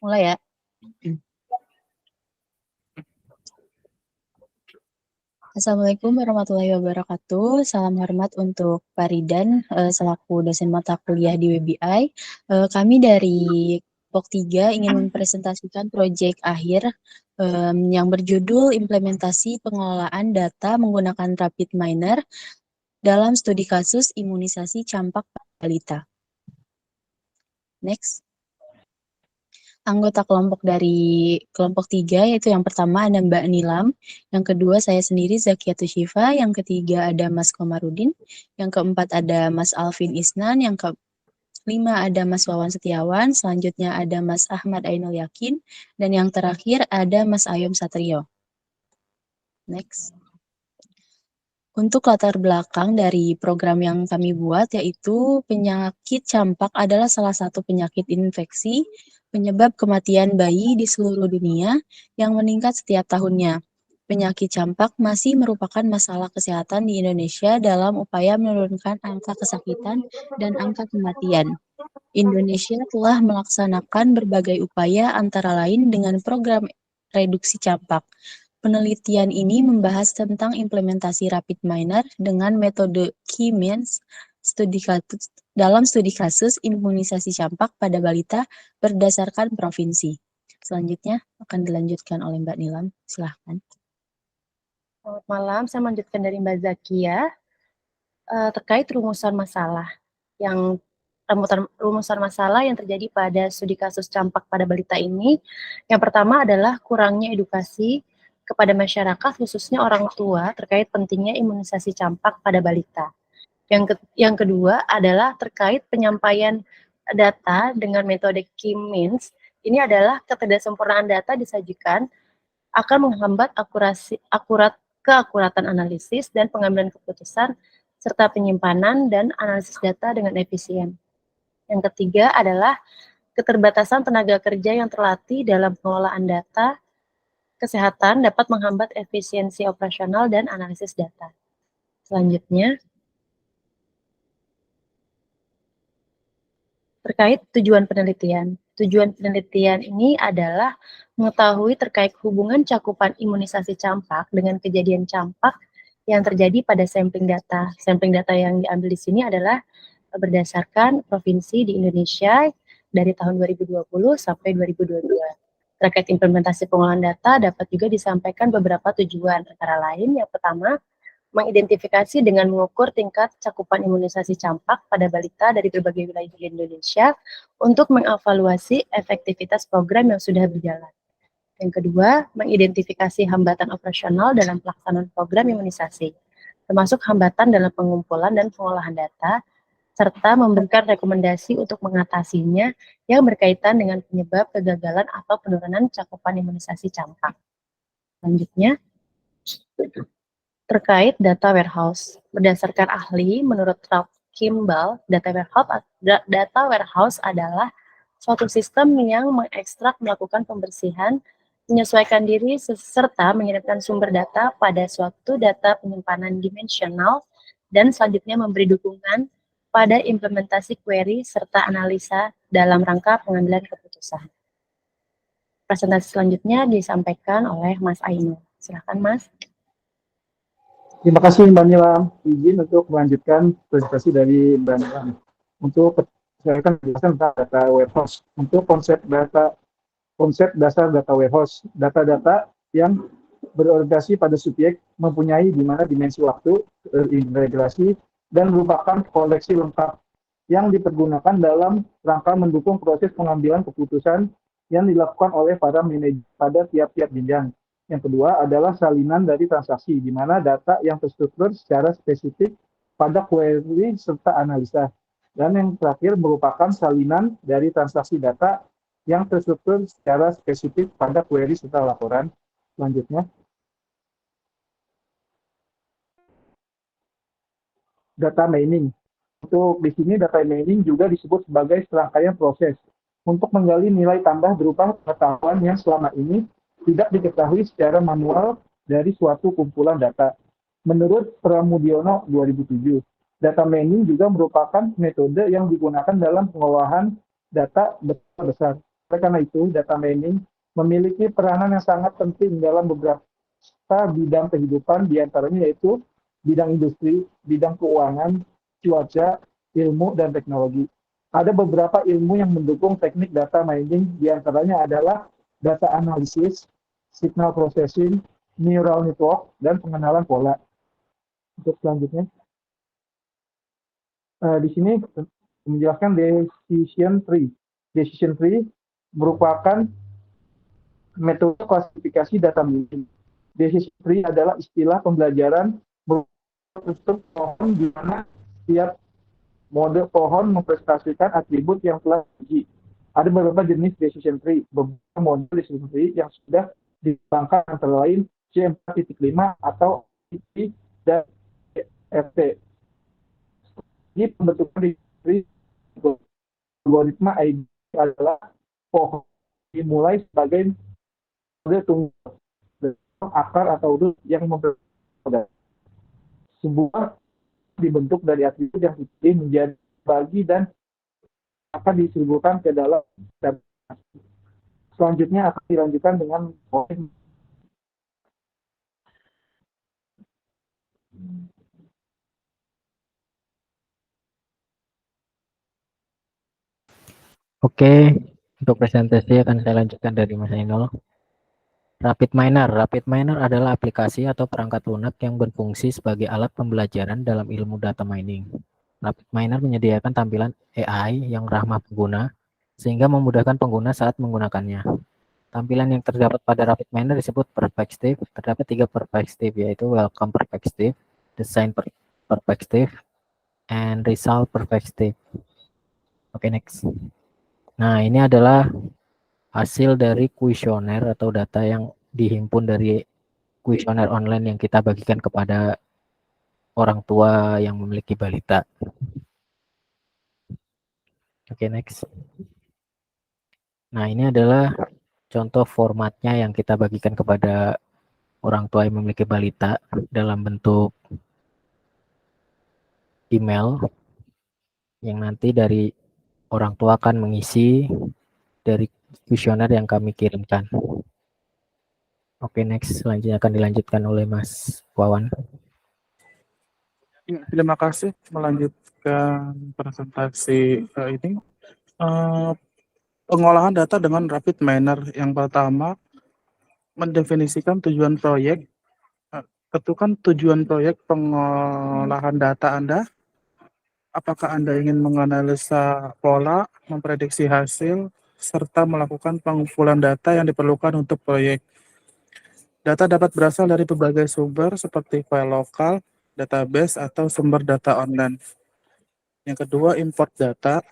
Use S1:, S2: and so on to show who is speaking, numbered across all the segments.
S1: Mulai ya. Assalamualaikum warahmatullahi wabarakatuh. Salam hormat untuk Pak Ridan selaku dosen mata kuliah di WBI. Kami dari POK 3 ingin mempresentasikan proyek akhir yang berjudul Implementasi Pengelolaan Data Menggunakan Rapid Miner dalam Studi Kasus Imunisasi Campak Balita. Next. Anggota kelompok dari kelompok 3, yaitu yang pertama ada Mbak Nilam, yang kedua saya sendiri Zakiatul Syifa, yang ketiga ada Mas Komarudin, yang keempat ada Mas Alvin Isnan, yang kelima ada Mas Wawan Setiawan, selanjutnya ada Mas Ahmad Ainul Yakin, dan yang terakhir ada Mas Ayom Satrio. Next. Untuk latar belakang dari program yang kami buat, yaitu penyakit campak adalah salah satu penyakit infeksi penyebab kematian bayi di seluruh dunia yang meningkat setiap tahunnya. Penyakit campak masih merupakan masalah kesehatan di Indonesia dalam upaya menurunkan angka kesakitan dan angka kematian. Indonesia telah melaksanakan berbagai upaya antara lain dengan program reduksi campak. Penelitian ini membahas tentang implementasi rapid miner dengan metode Key-Means dalam studi kasus imunisasi campak pada balita berdasarkan provinsi. Selanjutnya akan dilanjutkan oleh Mbak Nilam. Silahkan.
S2: Selamat malam, saya melanjutkan dari Mbak Zakia terkait rumusan masalah yang terjadi pada studi kasus campak pada balita ini. Yang pertama adalah kurangnya edukasi kepada masyarakat, khususnya orang tua, terkait pentingnya imunisasi campak pada balita. Yang kedua adalah terkait penyampaian data dengan metode Key-Means. Ini adalah ketidaksempurnaan data disajikan akan menghambat keakuratan analisis dan pengambilan keputusan serta penyimpanan dan analisis data dengan efisien. Yang ketiga adalah keterbatasan tenaga kerja yang terlatih dalam pengelolaan data kesehatan dapat menghambat efisiensi operasional dan analisis data. Selanjutnya, terkait tujuan penelitian. Tujuan penelitian ini adalah mengetahui terkait hubungan cakupan imunisasi campak dengan kejadian campak yang terjadi pada sampling data. Sampling data yang diambil di sini adalah berdasarkan provinsi di Indonesia dari tahun 2020 sampai 2022. Terkait implementasi pengolahan data dapat juga disampaikan beberapa tujuan, antara lain yang pertama, mengidentifikasi dengan mengukur tingkat cakupan imunisasi campak pada balita dari berbagai wilayah di Indonesia untuk mengevaluasi efektivitas program yang sudah berjalan. Yang kedua, mengidentifikasi hambatan operasional dalam pelaksanaan program imunisasi, termasuk hambatan dalam pengumpulan dan pengolahan data, serta memberikan rekomendasi untuk mengatasinya yang berkaitan dengan penyebab kegagalan atau penurunan cakupan imunisasi campak. Selanjutnya, terkait data warehouse. Berdasarkan ahli, menurut Ralph Kimball, data warehouse adalah suatu sistem yang mengekstrak, melakukan pembersihan, menyesuaikan diri, serta mengirimkan sumber data pada suatu data penyimpanan dimensional, dan selanjutnya memberi dukungan pada implementasi query serta analisa dalam rangka pengambilan keputusan. Presentasi selanjutnya disampaikan oleh Mas Ainul. Silakan, Mas.
S3: Terima kasih Mbak Nilam. Izin untuk melanjutkan presentasi dari Mbak Nilam. Untuk saya akan menjelaskan tentang data warehouse. Untuk konsep dasar data warehouse, data-data yang berorientasi pada subjek mempunyai di mana dimensi waktu, integrasi, dan merupakan koleksi lengkap yang dipergunakan dalam rangka mendukung proses pengambilan keputusan yang dilakukan oleh para manajer pada tiap-tiap jenjang. Yang kedua adalah salinan dari transaksi, di mana data yang terstruktur secara spesifik pada query serta analisa. Dan yang terakhir merupakan salinan dari transaksi data yang terstruktur secara spesifik pada query serta laporan. Selanjutnya, data mining. Untuk di sini data mining juga disebut sebagai serangkaian proses untuk menggali nilai tambah berupa pengetahuan yang selama ini tidak diketahui secara manual dari suatu kumpulan data. Menurut Pramudiono 2007, data mining juga merupakan metode yang digunakan dalam pengolahan data besar. Karena itu, data mining memiliki peranan yang sangat penting dalam beberapa bidang kehidupan, diantaranya yaitu bidang industri, bidang keuangan, cuaca, ilmu, dan teknologi. Ada beberapa ilmu yang mendukung teknik data mining, diantaranya adalah data analisis, signal processing, neural network, dan pengenalan pola. Untuk selanjutnya, di sini menjelaskan decision tree. Decision tree merupakan metode klasifikasi data mining. Decision tree adalah istilah pembelajaran struktur pohon di mana setiap model pohon mempresentasikan atribut yang telah diuji. Ada beberapa jenis decision tree, beberapa model decision tree yang sudah dikembangkan antara lain C4.5 atau IP dan RT. Ini pembentukan decision tree algoritma ID adalah pohon dimulai sebagai model tunggal akar atau root yang mempermudah sebuah dibentuk dari atribut yang dipilih menjadi bagi dan akan distribusikan ke dalam database. Selanjutnya akan dilanjutkan dengan polling.
S4: Oke, untuk presentasi akan saya lanjutkan dari Mas Ainul. Rapid Miner. Rapid Miner adalah aplikasi atau perangkat lunak yang berfungsi sebagai alat pembelajaran dalam ilmu data mining. Rapid Miner menyediakan tampilan AI yang ramah pengguna, sehingga memudahkan pengguna saat menggunakannya. Tampilan yang terdapat pada Rapid Miner disebut perspective. Terdapat 3 perspective, yaitu Welcome Perspective, Design Perspective, and Result Perspective. Oke, next. Nah, ini adalah hasil dari kuesioner atau data yang dihimpun dari kuesioner online yang kita bagikan kepada orang tua yang memiliki balita. Oke, next. Nah, ini adalah contoh formatnya yang kita bagikan kepada orang tua yang memiliki balita dalam bentuk email yang nanti dari orang tua akan mengisi dari kuesioner yang kami kirimkan. Oke, next. Selanjutnya akan dilanjutkan oleh Mas Wawan.
S5: Ya, terima kasih melanjutkan presentasi ini. Pengolahan data dengan rapid miner. Yang pertama, mendefinisikan tujuan proyek. Tentukan tujuan proyek pengolahan data Anda. Apakah Anda ingin menganalisa pola, memprediksi hasil, serta melakukan pengumpulan data yang diperlukan untuk proyek. Data dapat berasal dari berbagai sumber seperti file lokal, database, atau sumber data online. Yang kedua, import data.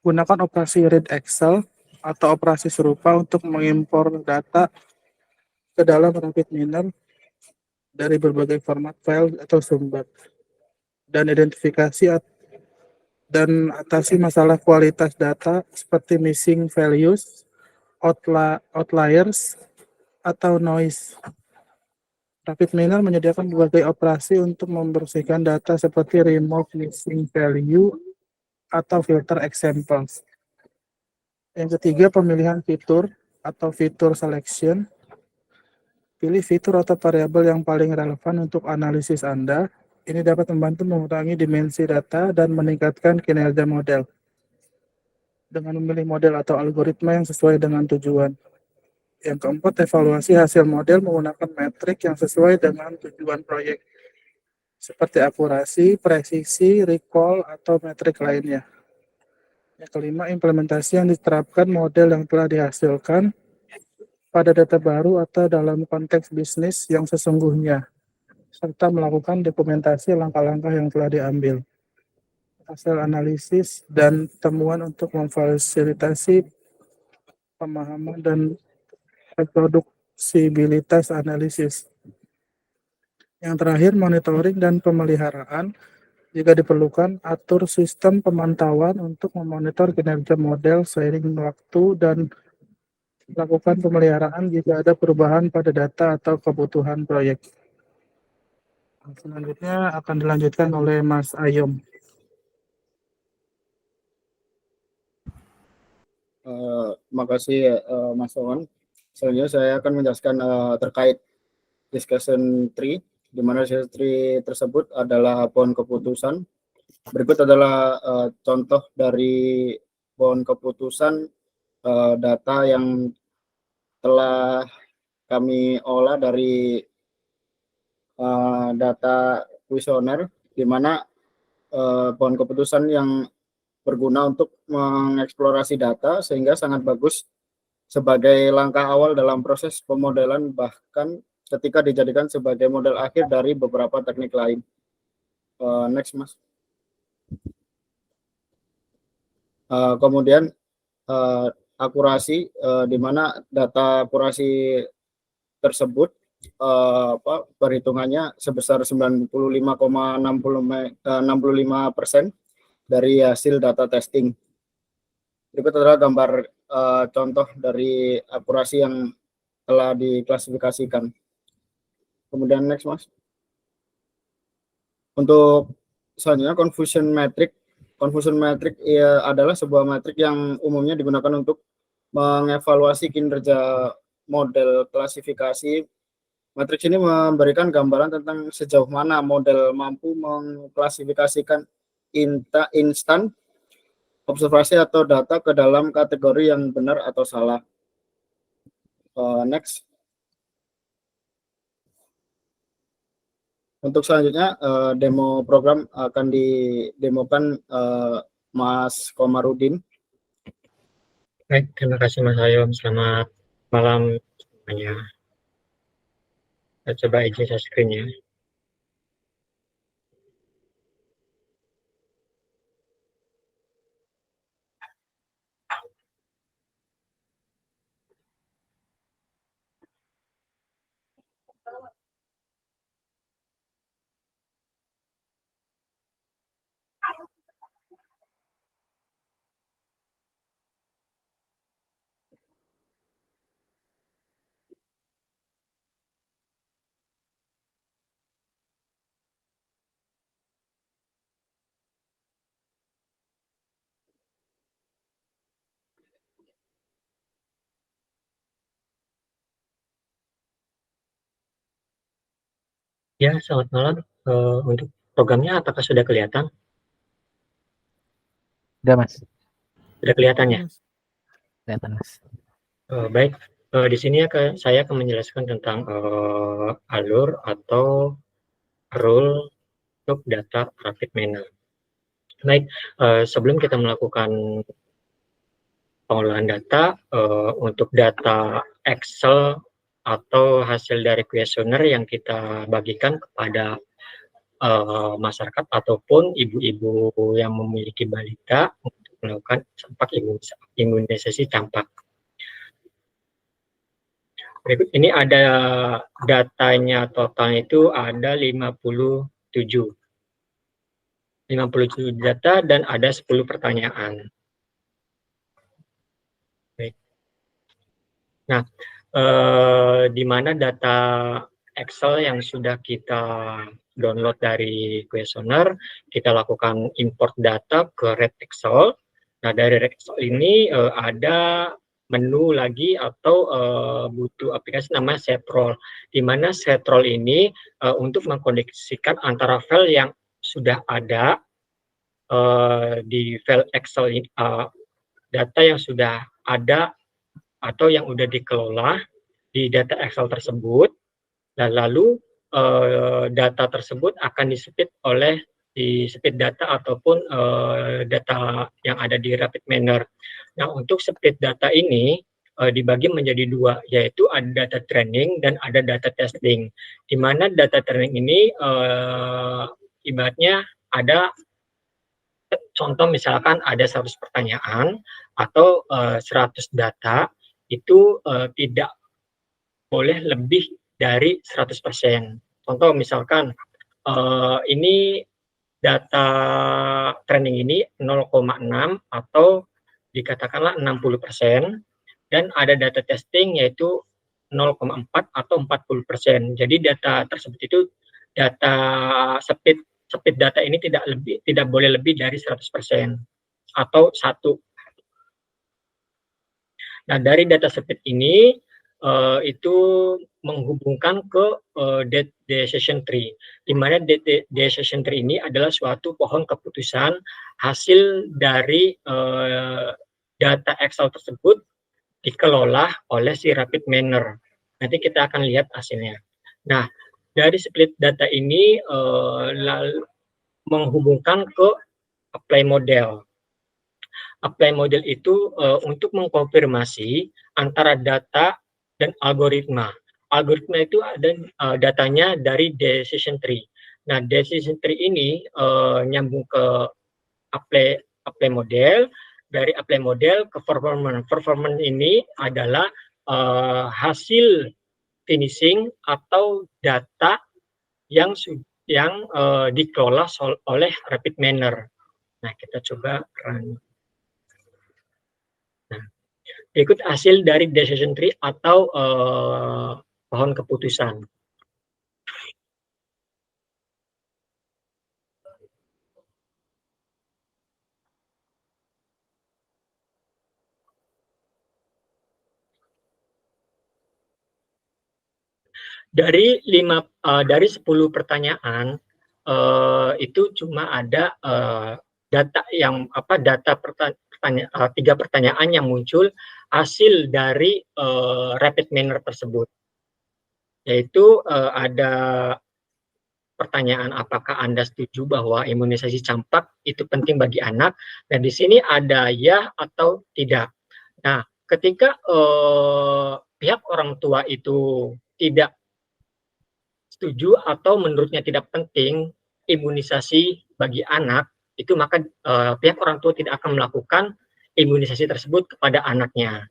S5: Gunakan operasi read Excel atau operasi serupa untuk mengimpor data ke dalam rapid miner dari berbagai format file atau sumber. Dan identifikasi dan atasi masalah kualitas data seperti missing values, outliers, atau noise. Rapid miner menyediakan berbagai operasi untuk membersihkan data seperti remove missing value atau filter examples. Yang ketiga, pemilihan fitur atau fitur selection. Pilih fitur atau variabel yang paling relevan untuk analisis Anda. Ini dapat membantu mengurangi dimensi data dan meningkatkan kinerja model dengan memilih model atau algoritma yang sesuai dengan tujuan. Yang keempat, evaluasi hasil model menggunakan metrik yang sesuai dengan tujuan proyek, seperti akurasi, presisi, recall, atau metrik lainnya. Yang kelima, implementasi yang diterapkan model yang telah dihasilkan pada data baru atau dalam konteks bisnis yang sesungguhnya, serta melakukan dokumentasi langkah-langkah yang telah diambil. Hasil analisis dan temuan untuk memfasilitasi pemahaman dan reproduksibilitas analisis. Yang terakhir, monitoring dan pemeliharaan. Jika diperlukan, atur sistem pemantauan untuk memonitor kinerja model seiring waktu dan lakukan pemeliharaan jika ada perubahan pada data atau kebutuhan proyek. Selanjutnya akan dilanjutkan oleh Mas Ayom.
S6: Makasih Mas Owen. Selanjutnya saya akan menjelaskan terkait discussion tree, di mana discussion tree tersebut adalah pohon keputusan. Berikut adalah contoh dari pohon keputusan data yang telah kami olah dari data kuesioner, di mana pohon keputusan yang berguna untuk mengeksplorasi data sehingga sangat bagus sebagai langkah awal dalam proses pemodelan, bahkan ketika dijadikan sebagai model akhir dari beberapa teknik lain. Next, Mas. Kemudian akurasi, di mana data akurasi tersebut perhitungannya sebesar 95,65% dari hasil data testing. Berikut adalah gambar contoh dari akurasi yang telah diklasifikasikan. Kemudian next, Mas. Untuk selanjutnya confusion metric. Confusion metric adalah sebuah metrik yang umumnya digunakan untuk mengevaluasi kinerja model klasifikasi. Matriks ini memberikan gambaran tentang sejauh mana model mampu mengklasifikasikan instan, observasi atau data ke dalam kategori yang benar atau salah. Next. Untuk selanjutnya demo program akan didemokan Mas Komarudin.
S7: Baik, terima kasih Mas Ayom. Selamat malam semuanya. Kita coba izin share screen-nya. Ya, selamat malam. Untuk programnya apakah sudah kelihatan?
S4: Udah, Mas.
S7: Sudah kelihatan ya?
S4: Kelihatan, Mas.
S7: Baik, di sini saya akan menjelaskan tentang alur atau rule untuk data rapid manner. Baik, sebelum kita melakukan pengolahan data, untuk data Excel atau hasil dari kuesioner yang kita bagikan kepada masyarakat ataupun ibu-ibu yang memiliki balita untuk melakukan campak imunisasi campak. Berikut ini ada datanya, totalnya itu ada 57 data dan ada 10 pertanyaan. Baik. Nah, di mana data Excel yang sudah kita download dari kuesioner, kita lakukan import data ke Red Excel. Nah, dari Red Excel ini ada menu lagi atau butuh aplikasi namanya Setrol, di mana Setrol ini untuk mengkoneksikan antara file yang sudah ada di file Excel, data yang sudah ada atau yang sudah dikelola di data Excel tersebut, dan lalu data tersebut akan di-split data ataupun data yang ada di Rapid Manner. Nah, untuk split data ini dibagi menjadi dua, yaitu ada data training dan ada data testing. Di mana data training ini ibaratnya ada contoh, misalkan ada 100 pertanyaan atau 100 data, itu tidak boleh lebih dari 100%. Contoh misalkan ini data training ini 0,6 atau dikatakanlah 60%, dan ada data testing yaitu 0,4 atau 40%. Jadi data tersebut itu data speed data ini tidak boleh lebih dari 100% atau 1. Nah, dari data speed ini itu menghubungkan ke decision tree, di mana decision tree ini adalah suatu pohon keputusan hasil dari data Excel tersebut dikelola oleh si Rapid Miner. Nanti kita akan lihat hasilnya. Nah, dari split data ini menghubungkan ke apply model. Apply model itu untuk mengkonfirmasi antara data dan algoritma. Algoritma itu ada datanya dari decision tree. Nah, decision tree ini nyambung ke apply model, dari apply model ke performance. Performance ini adalah hasil finishing atau data yang dikelola oleh Rapid Miner. Nah, kita coba run. Nah, berikut hasil dari decision tree atau pohon keputusan. Dari 10 pertanyaan itu cuma ada data yang tiga pertanyaan yang muncul hasil dari Rapid Miner tersebut, yaitu ada pertanyaan apakah Anda setuju bahwa imunisasi campak itu penting bagi anak, dan di sini ada ya atau tidak. Nah, ketika pihak orang tua itu tidak setuju atau menurutnya tidak penting imunisasi bagi anak, itu maka pihak orang tua tidak akan melakukan imunisasi tersebut kepada anaknya.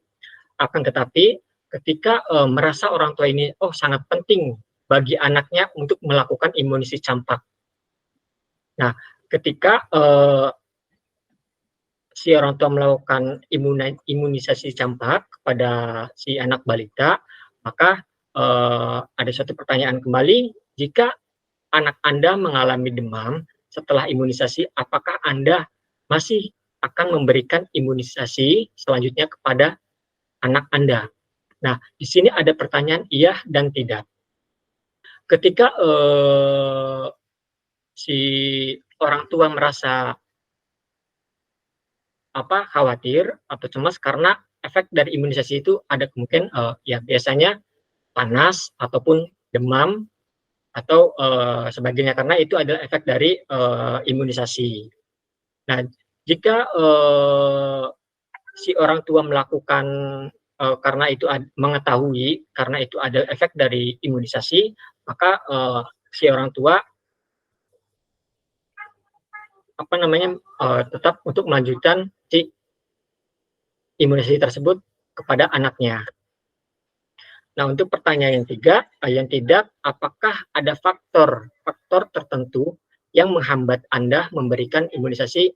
S7: Akan tetapi ketika merasa orang tua ini sangat penting bagi anaknya untuk melakukan imunisasi campak. Nah, ketika si orang tua melakukan imunisasi campak kepada si anak balita, maka ada satu pertanyaan kembali, jika anak Anda mengalami demam setelah imunisasi, apakah Anda masih akan memberikan imunisasi selanjutnya kepada anak Anda? Nah, di sini ada pertanyaan iya dan tidak. Ketika si orang tua merasa khawatir atau cemas karena efek dari imunisasi itu ada kemungkinan ya biasanya panas ataupun demam atau sebagainya, karena itu adalah efek dari imunisasi. Nah, jika si orang tua melakukan karena itu mengetahui karena itu ada efek dari imunisasi, maka si orang tua tetap untuk melanjutkan si imunisasi tersebut kepada anaknya. Nah, untuk pertanyaan yang tidak, apakah ada faktor tertentu yang menghambat Anda memberikan imunisasi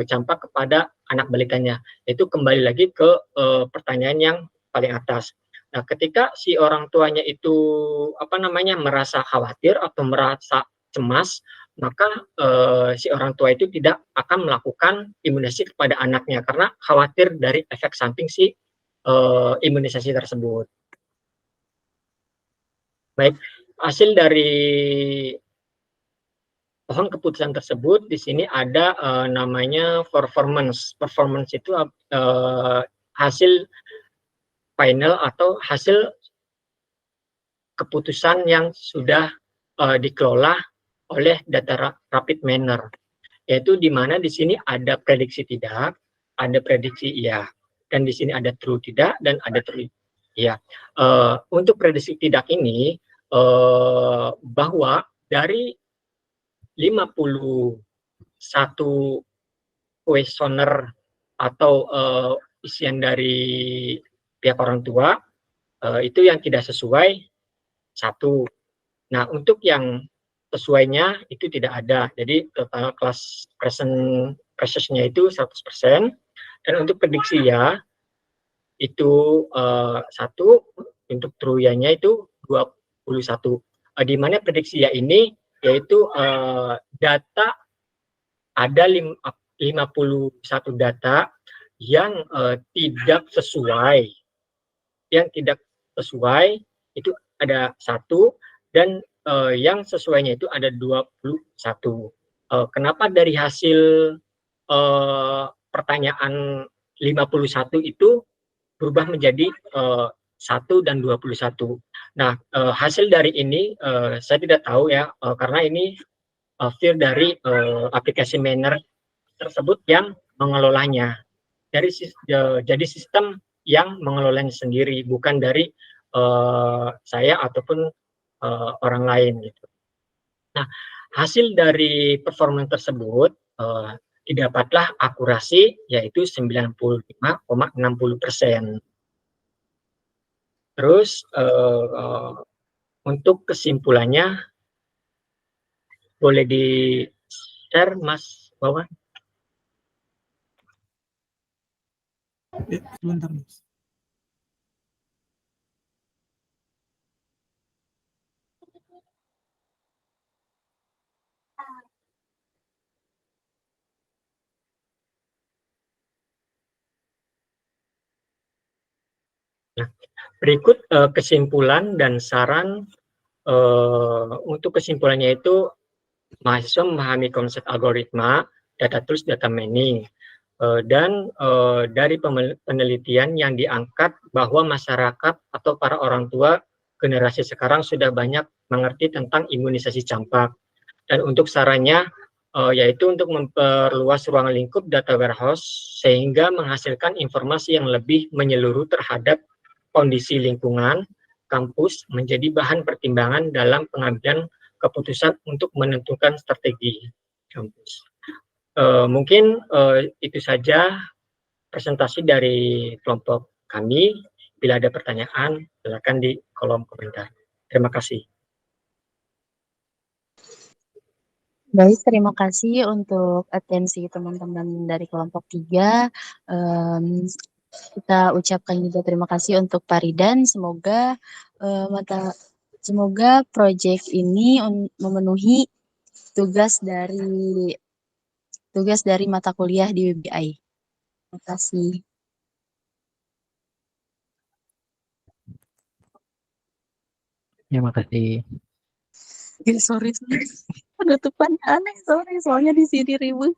S7: campak kepada anak balitanya? Itu kembali lagi ke pertanyaan yang paling atas. Nah, ketika si orang tuanya itu merasa khawatir atau merasa cemas, maka si orang tua itu tidak akan melakukan imunisasi kepada anaknya karena khawatir dari efek samping si imunisasi tersebut. Baik, hasil dari pohon keputusan tersebut di sini ada namanya performance. Performance itu hasil final atau hasil keputusan yang sudah dikelola oleh data Rapid Miner, yaitu di mana di sini ada prediksi tidak, ada prediksi iya, dan di sini ada true tidak dan ada true iya. Untuk prediksi tidak ini bahwa dari 51 kuesioner atau isian dari pihak orang tua itu yang tidak sesuai 1. Nah, untuk yang sesuainya itu tidak ada. Jadi total kelas presence-nya itu 100%. Dan untuk prediksi ya itu 1, untuk true ya-nya itu 21. Di mana prediksi ya ini yaitu data ada 51 data yang tidak sesuai. Yang tidak sesuai itu ada 1 dan yang sesuainya itu ada 21. Kenapa dari hasil pertanyaan 51 itu berubah menjadi 1 dan 21. Nah, hasil dari ini saya tidak tahu ya, karena ini file dari aplikasi Manner tersebut yang mengelolanya. Jadi sistem yang mengelolanya sendiri, bukan dari saya ataupun orang lain gitu. Nah, hasil dari performa tersebut didapatlah akurasi yaitu 95,60%. Terus untuk kesimpulannya boleh di-share Mas Wawan?
S5: Ya, sebentar, Mas.
S7: Nah, berikut kesimpulan dan saran. Untuk kesimpulannya itu mahasiswa memahami konsep algoritma, data tools, data mining, dan dari penelitian yang diangkat bahwa masyarakat atau para orang tua generasi sekarang sudah banyak mengerti tentang imunisasi campak. Dan untuk sarannya yaitu untuk memperluas ruang lingkup data warehouse sehingga menghasilkan informasi yang lebih menyeluruh terhadap kondisi lingkungan kampus menjadi bahan pertimbangan dalam pengambilan keputusan untuk menentukan strategi kampus. Mungkin itu saja presentasi dari kelompok kami. Bila ada pertanyaan, silakan di kolom komentar. Terima kasih.
S1: Baik, terima kasih untuk atensi teman-teman dari kelompok 3. Kita ucapkan juga terima kasih untuk Paridan. Semoga semoga proyek ini memenuhi tugas dari mata kuliah di WBI. Terima kasih.
S4: Terima kasih.
S1: Sorry. Penutupan aneh, sorry. Soalnya di sini ribut.